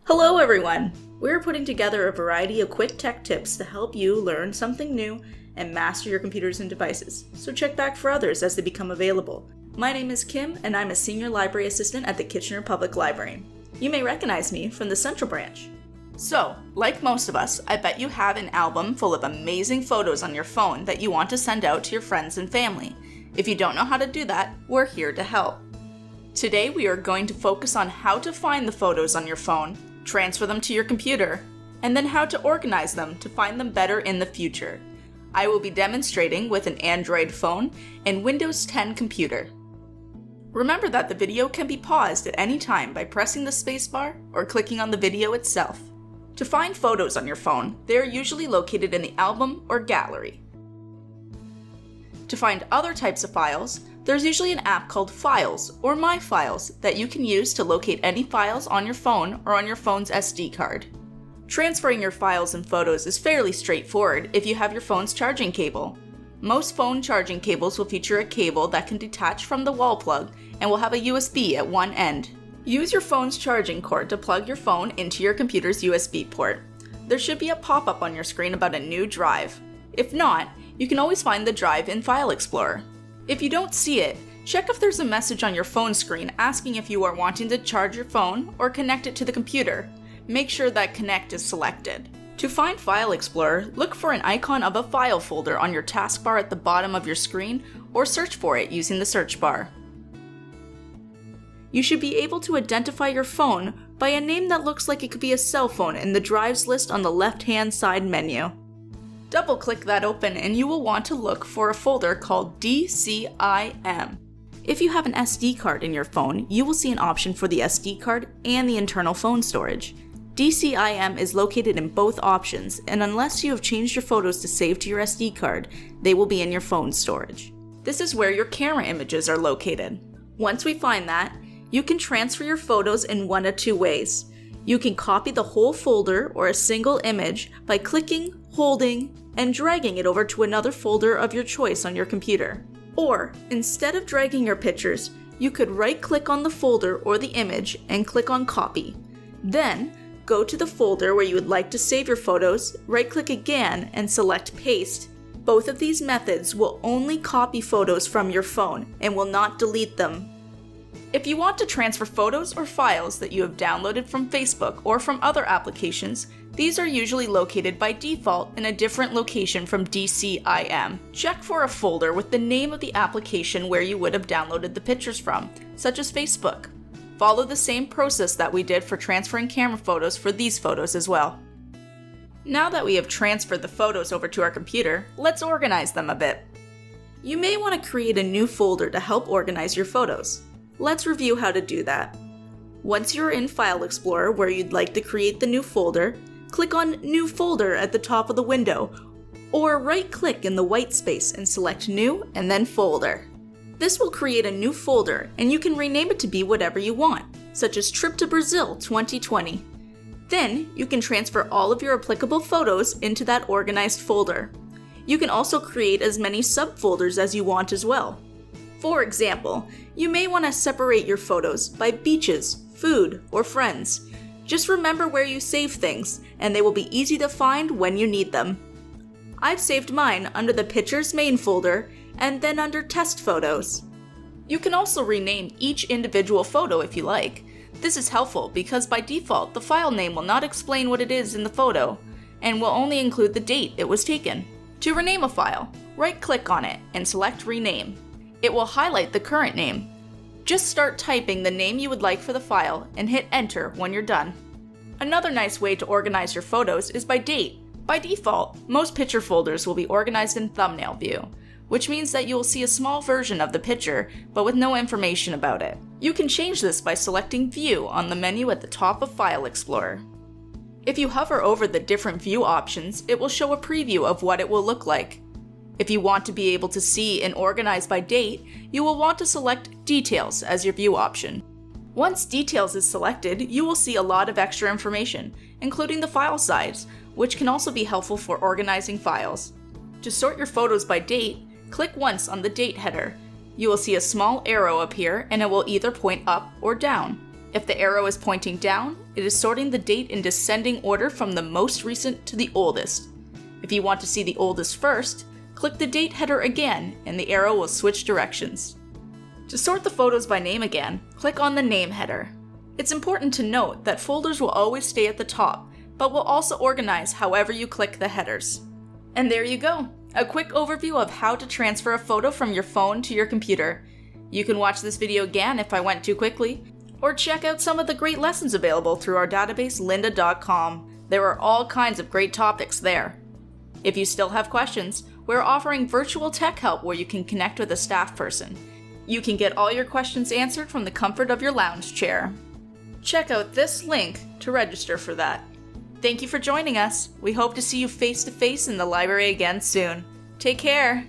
Hello everyone! We're putting together a variety of quick tech tips to help you learn something new and master your computers and devices, so check back for others as they become available. My name is Kim and I'm a Senior Library Assistant at the Kitchener Public Library. You may recognize me from the Central Branch. So, like most of us, I bet you have an album full of amazing photos on your phone that you want to send out to your friends and family. If you don't know how to do that, we're here to help. Today we are going to focus on how to find the photos on your phone, transfer them to your computer, and then how to organize them to find them better in the future. I will be demonstrating with an Android phone and Windows 10 computer. Remember that the video can be paused at any time by pressing the spacebar or clicking on the video itself. To find photos on your phone, they are usually located in the album or gallery. To find other types of files, there's usually an app called Files or My Files that you can use to locate any files on your phone or on your phone's SD card. Transferring your files and photos is fairly straightforward if you have your phone's charging cable. Most phone charging cables will feature a cable that can detach from the wall plug and will have a USB at one end. Use your phone's charging cord to plug your phone into your computer's USB port. There should be a pop-up on your screen about a new drive. If not, you can always find the drive in File Explorer. If you don't see it, check if there's a message on your phone screen asking if you are wanting to charge your phone or connect it to the computer. Make sure that Connect is selected. To find File Explorer, look for an icon of a file folder on your taskbar at the bottom of your screen or search for it using the search bar. You should be able to identify your phone by a name that looks like it could be a cell phone in the drives list on the left-hand side menu. Double-click that open and you will want to look for a folder called DCIM. If you have an SD card in your phone, you will see an option for the SD card and the internal phone storage. DCIM is located in both options, and unless you have changed your photos to save to your SD card, they will be in your phone storage. This is where your camera images are located. Once we find that, you can transfer your photos in one of two ways. You can copy the whole folder or a single image by clicking, holding, and dragging it over to another folder of your choice on your computer. Or, instead of dragging your pictures, you could right-click on the folder or the image and click on Copy. Then, go to the folder where you would like to save your photos, right-click again, and select Paste. Both of these methods will only copy photos from your phone and will not delete them. If you want to transfer photos or files that you have downloaded from Facebook or from other applications, these are usually located by default in a different location from DCIM. Check for a folder with the name of the application where you would have downloaded the pictures from, such as Facebook. Follow the same process that we did for transferring camera photos for these photos as well. Now that we have transferred the photos over to our computer, let's organize them a bit. You may want to create a new folder to help organize your photos. Let's review how to do that. Once you're in File Explorer where you'd like to create the new folder, click on New Folder at the top of the window, or right-click in the white space and select New and then Folder. This will create a new folder and you can rename it to be whatever you want, such as Trip to Brazil 2020. Then, you can transfer all of your applicable photos into that organized folder. You can also create as many subfolders as you want as well. For example, you may want to separate your photos by beaches, food, or friends. Just remember where you save things, and they will be easy to find when you need them. I've saved mine under the Pictures main folder, and then under Test Photos. You can also rename each individual photo if you like. This is helpful because by default, the file name will not explain what it is in the photo, and will only include the date it was taken. To rename a file, right-click on it and select Rename. It will highlight the current name. Just start typing the name you would like for the file and hit Enter when you're done. Another nice way to organize your photos is by date. By default, most picture folders will be organized in thumbnail view, which means that you will see a small version of the picture, but with no information about it. You can change this by selecting View on the menu at the top of File Explorer. If you hover over the different view options, it will show a preview of what it will look like. If you want to be able to see and organize by date, you will want to select Details as your view option. Once Details is selected, you will see a lot of extra information, including the file size, which can also be helpful for organizing files. To sort your photos by date, click once on the date header. You will see a small arrow appear and it will either point up or down. If the arrow is pointing down, it is sorting the date in descending order from the most recent to the oldest. If you want to see the oldest first, click the date header again and the arrow will switch directions. To sort the photos by name again, click on the name header. It's important to note that folders will always stay at the top, but will also organize however you click the headers. And there you go, a quick overview of how to transfer a photo from your phone to your computer. You can watch this video again if I went too quickly, or check out some of the great lessons available through our database lynda.com. There are all kinds of great topics there. If you still have questions, we're offering virtual tech help where you can connect with a staff person. You can get all your questions answered from the comfort of your lounge chair. Check out this link to register for that. Thank you for joining us. We hope to see you face to face in the library again soon. Take care.